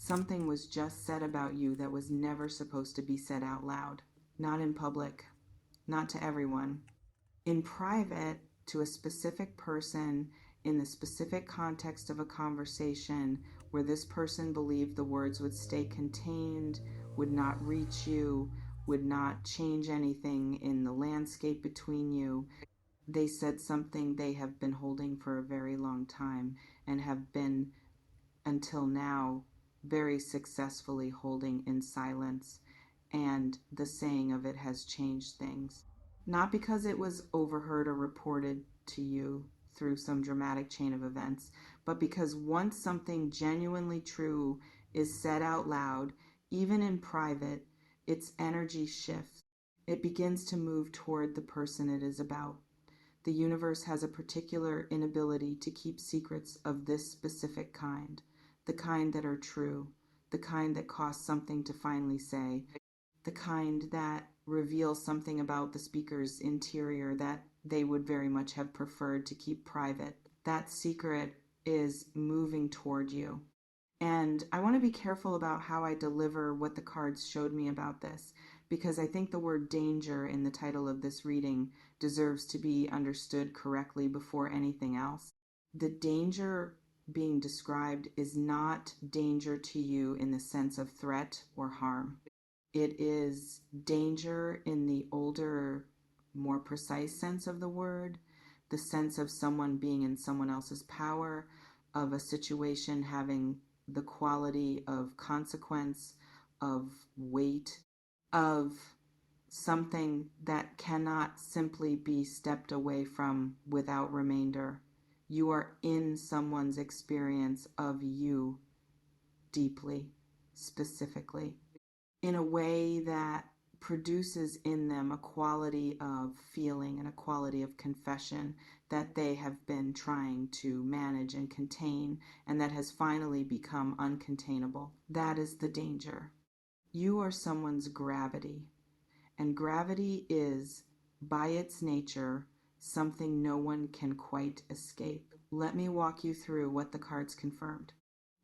Something was just said about you that was never supposed to be said out loud. Not in public, not to everyone. In private, to a specific person, in the specific context of a conversation where this person believed the words would stay contained, would not reach you, would not change anything in the landscape between you. They said something they have been holding for a very long time and have been, until now, very successfully holding in silence, and the saying of it has changed things. Not because it was overheard or reported to you through some dramatic chain of events, but because once something genuinely true is said out loud, even in private, its energy shifts. It begins to move toward the person it is about. The universe has a particular inability to keep secrets of this specific kind, the kind that are true, the kind that cost something to finally say, the kind that reveals something about the speaker's interior that they would very much have preferred to keep private. That secret is moving toward you. And I want to be careful about how I deliver what the cards showed me about this, because I think the word danger in the title of this reading deserves to be understood correctly before anything else. The danger being described is not danger to you in the sense of threat or harm. It is danger in the older, more precise sense of the word, the sense of someone being in someone else's power, of a situation having the quality of consequence, of weight, of something that cannot simply be stepped away from without remainder. You are in someone's experience of you deeply, specifically, in a way that produces in them a quality of feeling and a quality of confession that they have been trying to manage and contain, and that has finally become uncontainable. That is the danger. You are someone's gravity, and gravity is, by its nature, something no one can quite escape. Let me walk you through what the cards confirmed.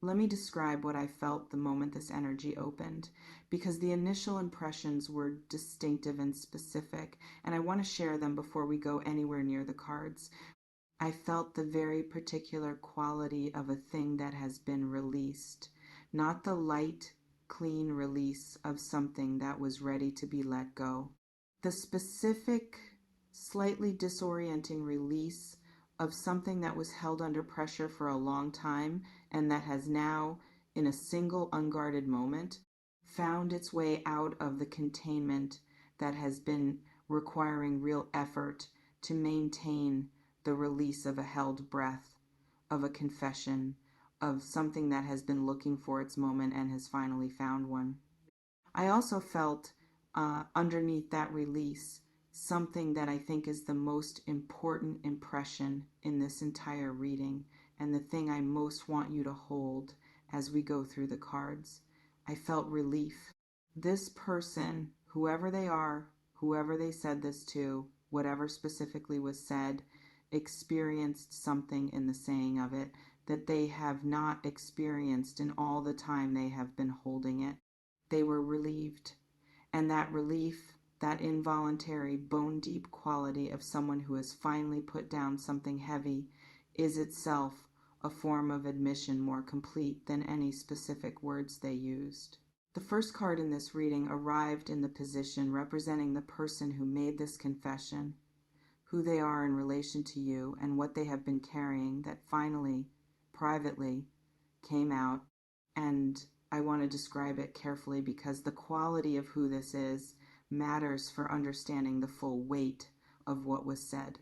Let me describe what I felt the moment this energy opened, because the initial impressions were distinctive and specific, and I want to share them before we go anywhere near the cards. I felt the very particular quality of a thing that has been released, not the light, clean release of something that was ready to be let go. The specific, slightly disorienting release of something that was held under pressure for a long time and that has now, in a single unguarded moment, found its way out of the containment that has been requiring real effort to maintain the release of a held breath, of a confession, of something that has been looking for its moment and has finally found one. I also felt underneath that release something that I think is the most important impression in this entire reading, and the thing I most want you to hold as we go through the cards. I felt relief. This person, whoever they are, whoever they said this to, whatever specifically was said, experienced something in the saying of it that they have not experienced in all the time they have been holding it. They were relieved. And that relief, that involuntary, bone-deep quality of someone who has finally put down something heavy, is itself a form of admission more complete than any specific words they used. The first card in this reading arrived in the position representing the person who made this confession, who they are in relation to you, and what they have been carrying that finally, privately, came out. And I want to describe it carefully because the quality of who this is matters for understanding the full weight of what was said.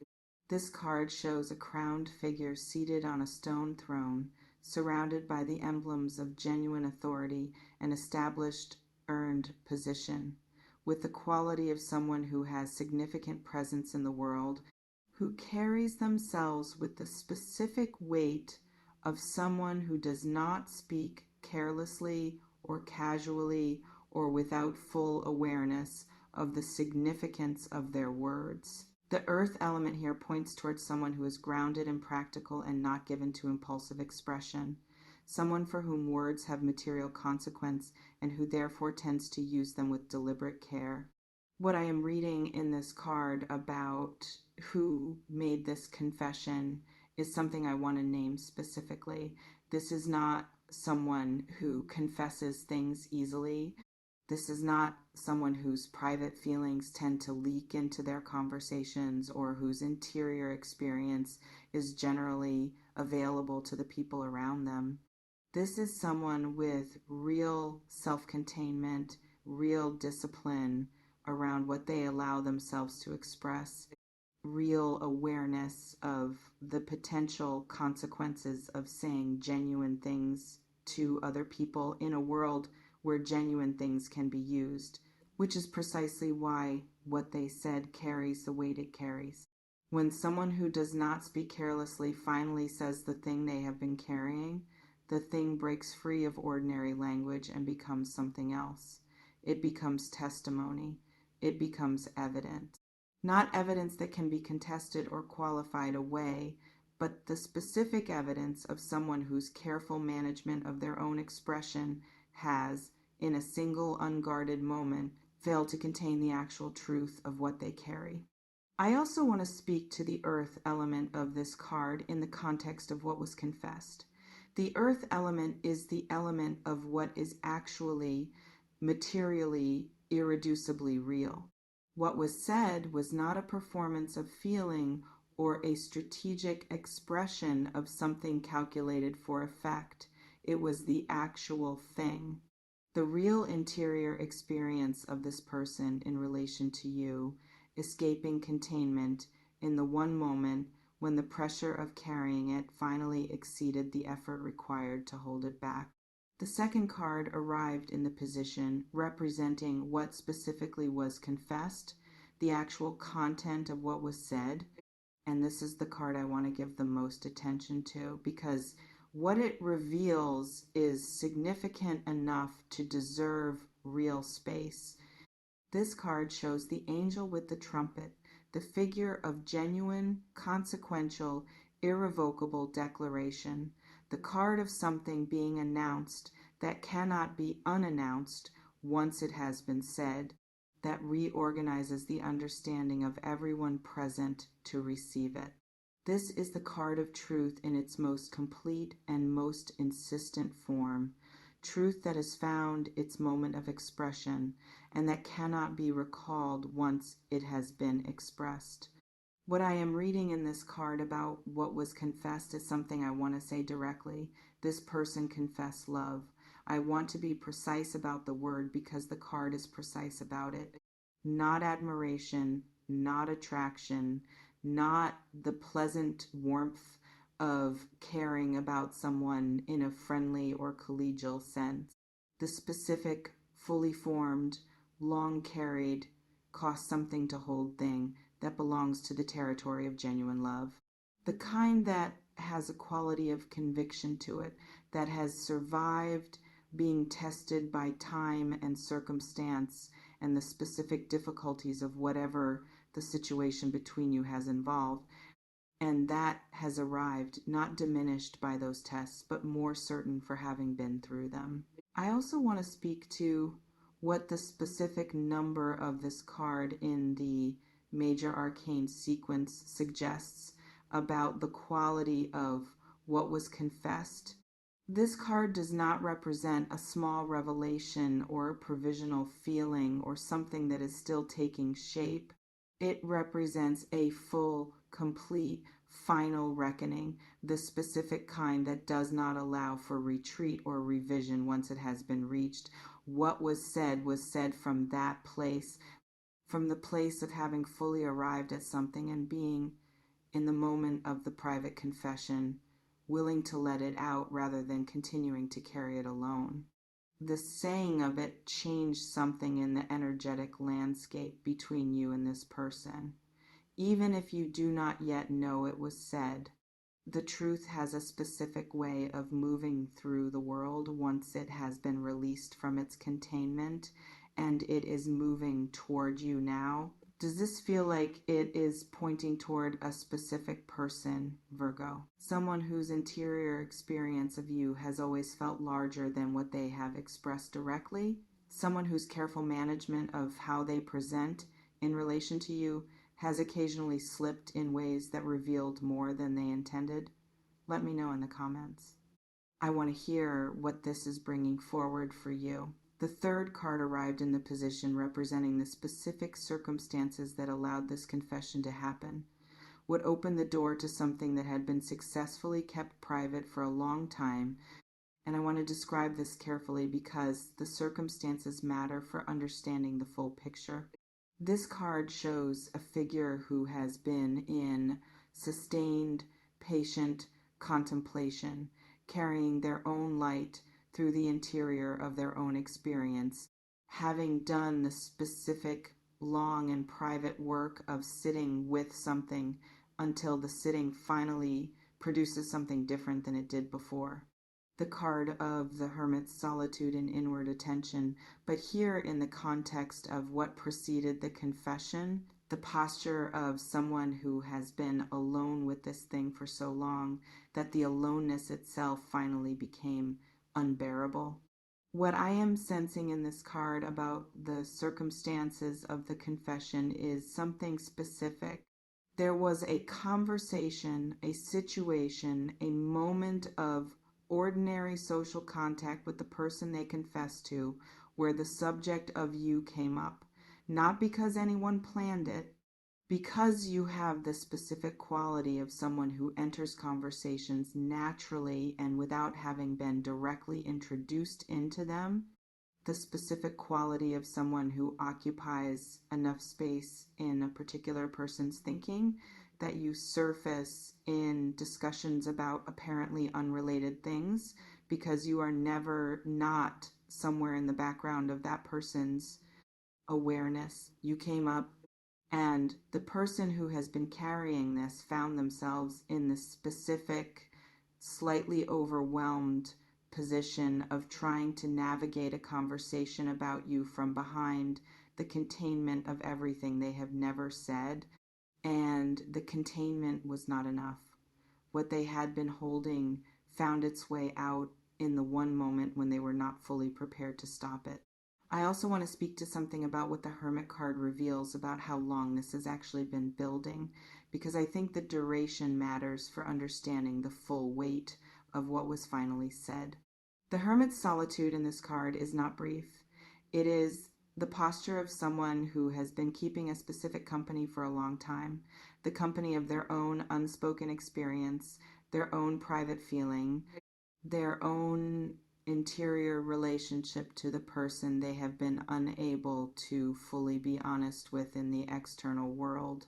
This card shows a crowned figure seated on a stone throne, surrounded by the emblems of genuine authority and established earned position, with the quality of someone who has significant presence in the world, who carries themselves with the specific weight of someone who does not speak carelessly or casually or without full awareness of the significance of their words. The earth element here points towards someone who is grounded and practical and not given to impulsive expression, someone for whom words have material consequence and who therefore tends to use them with deliberate care. What I am reading in this card about who made this confession is something I want to name specifically. This is not someone who confesses things easily. This is not someone whose private feelings tend to leak into their conversations or whose interior experience is generally available to the people around them. This is someone with real self-containment, real discipline around what they allow themselves to express, real awareness of the potential consequences of saying genuine things to other people in a world where genuine things can be used, which is precisely why what they said carries the weight it carries. When someone who does not speak carelessly finally says the thing they have been carrying, the thing breaks free of ordinary language and becomes something else. It becomes testimony. It becomes evidence. Not evidence that can be contested or qualified away, but the specific evidence of someone whose careful management of their own expression has, in a single unguarded moment, failed to contain the actual truth of what they carry. I also want to speak to the earth element of this card in the context of what was confessed. The earth element is the element of what is actually materially, irreducibly real. What was said was not a performance of feeling or a strategic expression of something calculated for effect. It was the actual thing. The real interior experience of this person in relation to you, escaping containment in the one moment when the pressure of carrying it finally exceeded the effort required to hold it back. The second card arrived in the position representing what specifically was confessed, the actual content of what was said, and this is the card I want to give the most attention to because what it reveals is significant enough to deserve real space. This card shows the angel with the trumpet, the figure of genuine, consequential, irrevocable declaration, the card of something being announced that cannot be unannounced once it has been said, that reorganizes the understanding of everyone present to receive it. This is the card of truth in its most complete and most insistent form, truth that has found its moment of expression and that cannot be recalled once it has been expressed. What I am reading in this card about what was confessed is something I want to say directly. This person confessed love. I want to be precise about the word because the card is precise about it. Not admiration, not attraction, not the pleasant warmth of caring about someone in a friendly or collegial sense. The specific, fully formed, long carried, cost something to hold thing that belongs to the territory of genuine love. The kind that has a quality of conviction to it, that has survived being tested by time and circumstance and the specific difficulties of whatever the situation between you has involved. And that has arrived, not diminished by those tests, but more certain for having been through them. I also want to speak to what the specific number of this card in the major arcane sequence suggests about the quality of what was confessed. This card does not represent a small revelation or a provisional feeling or something that is still taking shape. It represents a full, complete, final reckoning, the specific kind that does not allow for retreat or revision once it has been reached. What was said from that place, from the place of having fully arrived at something and being, in the moment of the private confession, willing to let it out rather than continuing to carry it alone. The saying of it changed something in the energetic landscape between you and this person. Even if you do not yet know it was said, the truth has a specific way of moving through the world once it has been released from its containment, and it is moving toward you now. Does this feel like it is pointing toward a specific person, Virgo? Someone whose interior experience of you has always felt larger than what they have expressed directly? Someone whose careful management of how they present in relation to you has occasionally slipped in ways that revealed more than they intended? Let me know in the comments. I want to hear what this is bringing forward for you. The third card arrived in the position representing the specific circumstances that allowed this confession to happen, what opened the door to something that had been successfully kept private for a long time. And I want to describe this carefully because the circumstances matter for understanding the full picture. This card shows a figure who has been in sustained, patient contemplation, carrying their own light through the interior of their own experience, having done the specific, long, and private work of sitting with something until the sitting finally produces something different than it did before. The card of the Hermit's solitude and inward attention, but here in the context of what preceded the confession, the posture of someone who has been alone with this thing for so long that the aloneness itself finally became unbearable. What I am sensing in this card about the circumstances of the confession is something specific. There was a conversation, a situation, a moment of ordinary social contact with the person they confessed to where the subject of you came up. Not because anyone planned it, because you have the specific quality of someone who enters conversations naturally and without having been directly introduced into them, the specific quality of someone who occupies enough space in a particular person's thinking that you surface in discussions about apparently unrelated things because you are never not somewhere in the background of that person's awareness. You came up, and the person who has been carrying this found themselves in the specific, slightly overwhelmed position of trying to navigate a conversation about you from behind the containment of everything they have never said. And the containment was not enough. What they had been holding found its way out in the one moment when they were not fully prepared to stop it. I also want to speak to something about what the Hermit card reveals about how long this has actually been building, because I think the duration matters for understanding the full weight of what was finally said. The Hermit's solitude in this card is not brief. It is the posture of someone who has been keeping a specific company for a long time, the company of their own unspoken experience, their own private feeling, their own interior relationship to the person they have been unable to fully be honest with in the external world.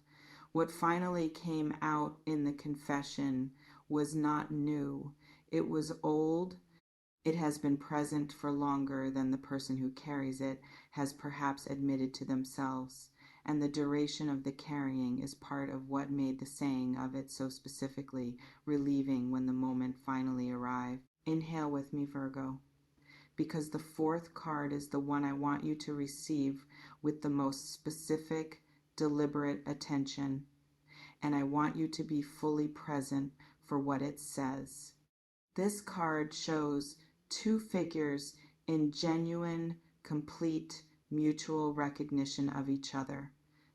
What finally came out in the confession was not new. It was old. It has been present for longer than the person who carries it has perhaps admitted to themselves, and the duration of the carrying is part of what made the saying of it so specifically relieving when the moment finally arrived. Inhale with me, Virgo, because the fourth card is the one I want you to receive with the most specific, deliberate attention, and I want you to be fully present for what it says. This card shows two figures in genuine, complete, mutual recognition of each other,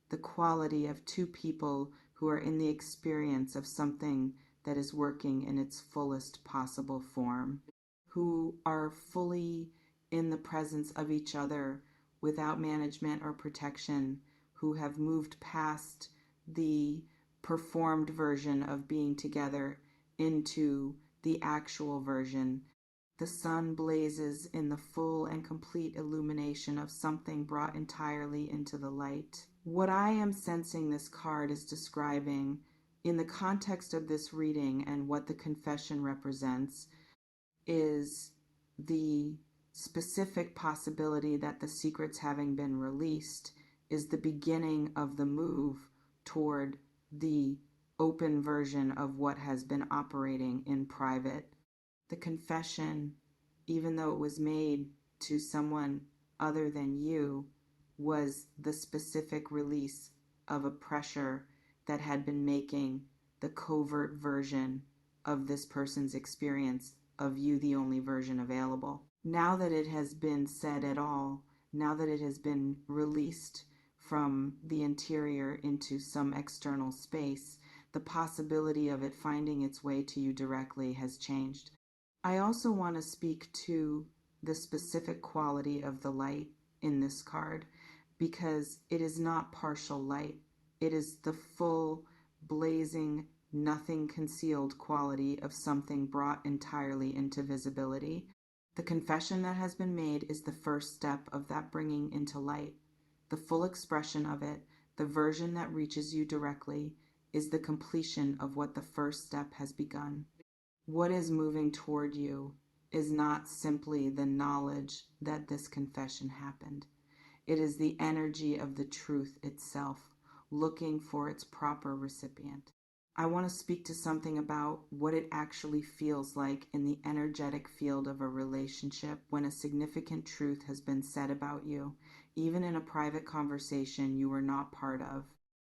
the quality of two people who are in the experience of something that is working in its fullest possible form, who are fully in the presence of each other without management or protection, who have moved past the performed version of being together into the actual version. The sun blazes in the full and complete illumination of something brought entirely into the light. What I am sensing this card is describing in the context of this reading and what the confession represents is the specific possibility that the secrets having been released is the beginning of the move toward the open version of what has been operating in private. The confession, even though it was made to someone other than you, was the specific release of a pressure that had been making the covert version of this person's experience of you the only version available. Now that it has been said at all, now that it has been released from the interior into some external space, the possibility of it finding its way to you directly has changed. I also want to speak to the specific quality of the light in this card, because it is not partial light. It is the full, blazing, nothing concealed quality of something brought entirely into visibility. The confession that has been made is the first step of that bringing into light. The full expression of it, the version that reaches you directly, is the completion of what the first step has begun. What is moving toward you is not simply the knowledge that this confession happened. It is the energy of the truth itself, looking for its proper recipient. I want to speak to something about what it actually feels like in the energetic field of a relationship when a significant truth has been said about you, even in a private conversation you were not part of.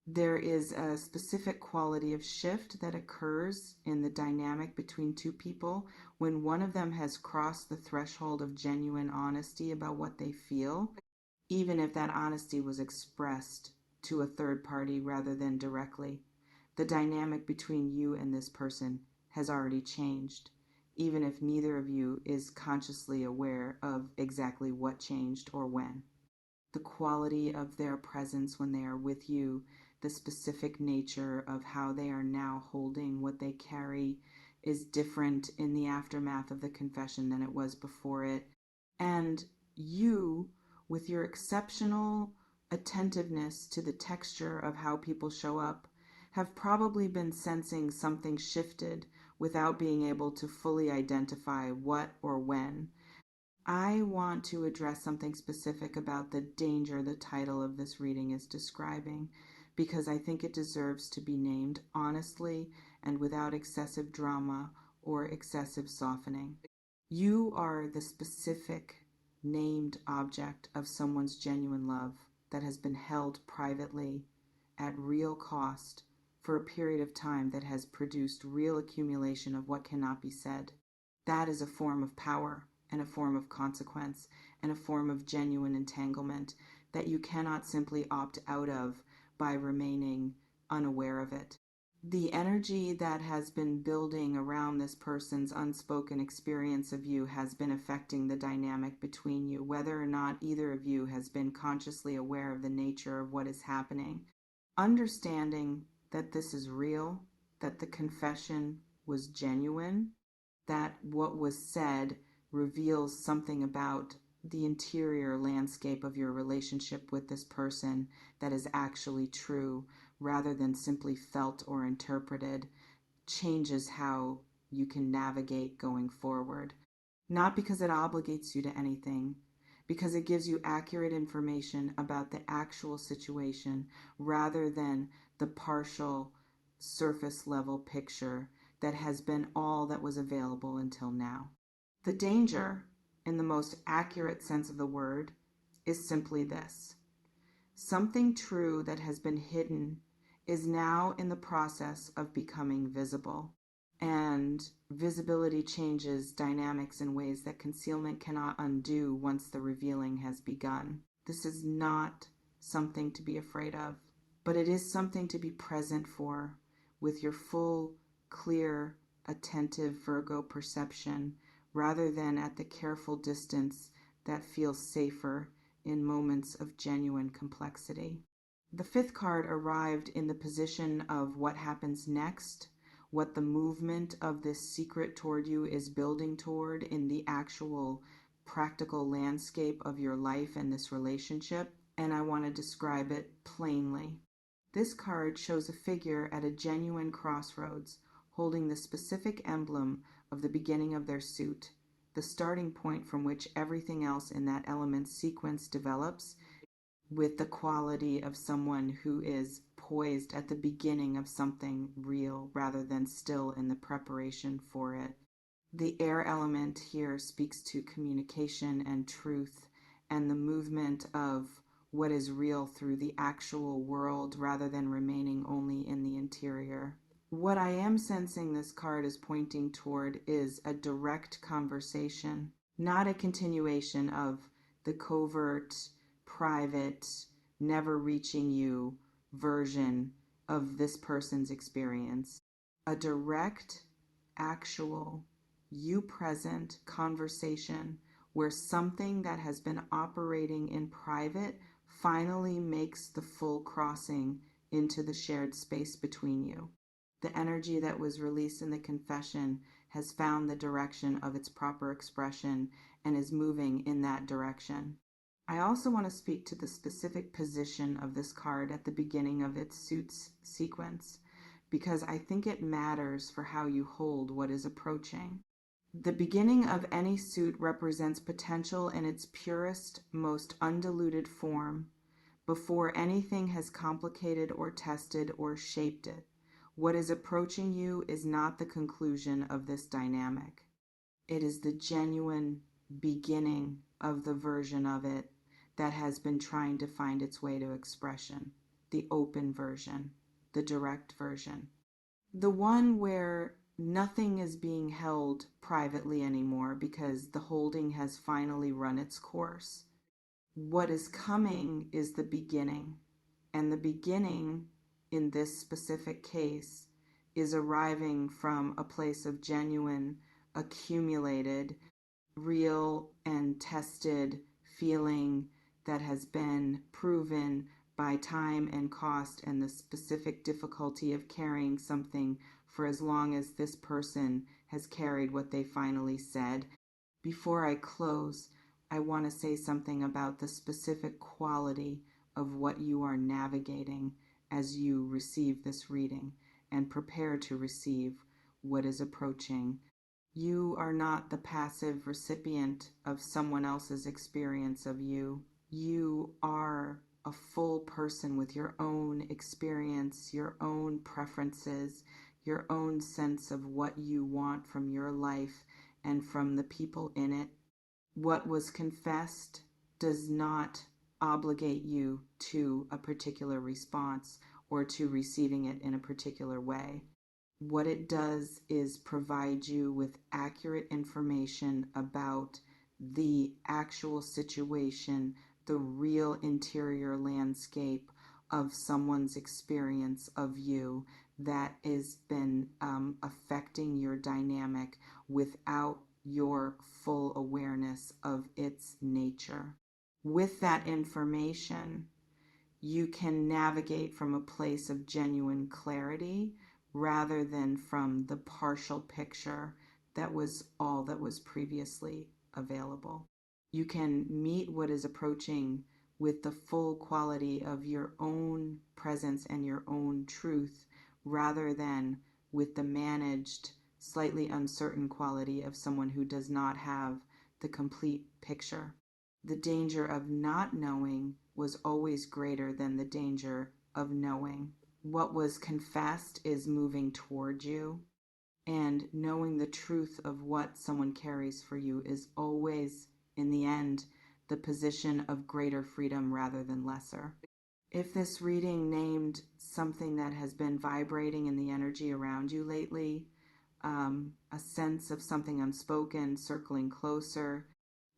There is a specific quality of shift that occurs in the dynamic between two people when one of them has crossed the threshold of genuine honesty about what they feel, even if that honesty was expressed to a third party rather than directly. The dynamic between you and this person has already changed, even if neither of you is consciously aware of exactly what changed or when. The quality of their presence when they are with you, the specific nature of how they are now holding what they carry, is different in the aftermath of the confession than it was before it. And you, with your exceptional attentiveness to the texture of how people show up, have probably been sensing something shifted without being able to fully identify what or when. I want to address something specific about the danger the title of this reading is describing, because I think it deserves to be named honestly and without excessive drama or excessive softening. You are the specific named object of someone's genuine love that has been held privately at real cost for a period of time that has produced real accumulation of what cannot be said. That is a form of power and a form of consequence and a form of genuine entanglement that you cannot simply opt out of by remaining unaware of it. The energy that has been building around this person's unspoken experience of you has been affecting the dynamic between you, whether or not either of you has been consciously aware of the nature of what is happening. Understanding that this is real, that the confession was genuine, that what was said reveals something about the interior landscape of your relationship with this person that is actually true rather than simply felt or interpreted, changes how you can navigate going forward. Not because it obligates you to anything, because it gives you accurate information about the actual situation rather than the partial surface level picture that has been all that was available until now. The danger, in the most accurate sense of the word, is simply this. Something true that has been hidden is now in the process of becoming visible. And visibility changes dynamics in ways that concealment cannot undo once the revealing has begun. This is not something to be afraid of, but it is something to be present for with your full, clear, attentive Virgo perception rather than at the careful distance that feels safer in moments of genuine complexity. The fifth card arrived in the position of what happens next, what the movement of this secret toward you is building toward in the actual practical landscape of your life and this relationship, and I want to describe it plainly. This card shows a figure at a genuine crossroads, holding the specific emblem of the beginning of their suit, the starting point from which everything else in that element sequence develops, with the quality of someone who is poised at the beginning of something real rather than still in the preparation for it. The air element here speaks to communication and truth and the movement of what is real through the actual world rather than remaining only in the interior. What I am sensing this card is pointing toward is a direct conversation, not a continuation of the covert, private, never reaching you version of this person's experience. A direct, actual, you present conversation where something that has been operating in private finally makes the full crossing into the shared space between you. The energy that was released in the confession has found the direction of its proper expression and is moving in that direction. I also want to speak to the specific position of this card at the beginning of its suits sequence, because I think it matters for how you hold what is approaching. The beginning of any suit represents potential in its purest, most undiluted form, before anything has complicated or tested or shaped it. What is approaching you is not the conclusion of this dynamic. It is the genuine beginning of the version of it that has been trying to find its way to expression, the open version, the direct version, the one where nothing is being held privately anymore because the holding has finally run its course. What is coming is the beginning, and the beginning in this specific case is arriving from a place of genuine, accumulated, real and tested feeling that has been proven by time and cost and the specific difficulty of carrying something for as long as this person has carried what they finally said. Before I close, I want to say something about the specific quality of what you are navigating as you receive this reading and prepare to receive what is approaching. You are not the passive recipient of someone else's experience of you. You are a full person with your own experience, your own preferences, your own sense of what you want from your life and from the people in it. What was confessed does not obligate you to a particular response or to receiving it in a particular way. What it does is provide you with accurate information about the actual situation, the real interior landscape of someone's experience of you that has been affecting your dynamic without your full awareness of its nature. With that information, you can navigate from a place of genuine clarity rather than from the partial picture that was all that was previously available. You can meet what is approaching with the full quality of your own presence and your own truth rather than with the managed, slightly uncertain quality of someone who does not have the complete picture. The danger of not knowing was always greater than the danger of knowing. What was confessed is moving toward you, and knowing the truth of what someone carries for you is always, in the end, the position of greater freedom rather than lesser. If this reading named something that has been vibrating in the energy around you lately, a sense of something unspoken circling closer,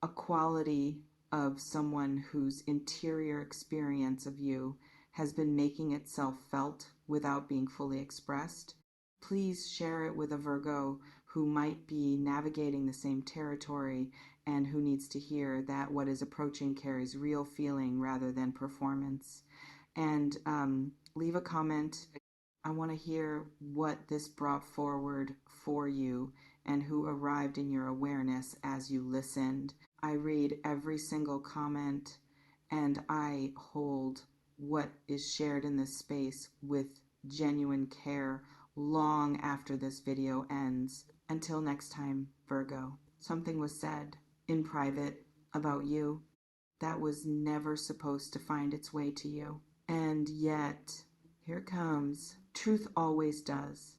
a quality of someone whose interior experience of you has been making itself felt without being fully expressed, please share it with a Virgo who might be navigating the same territory and who needs to hear that what is approaching carries real feeling rather than performance. And leave a comment. I want to hear what this brought forward for you and who arrived in your awareness as you listened. I read every single comment and I hold what is shared in this space with genuine care long after this video ends. Until next time, Virgo, something was said in private about you that was never supposed to find its way to you. And yet, here it comes. Truth always does.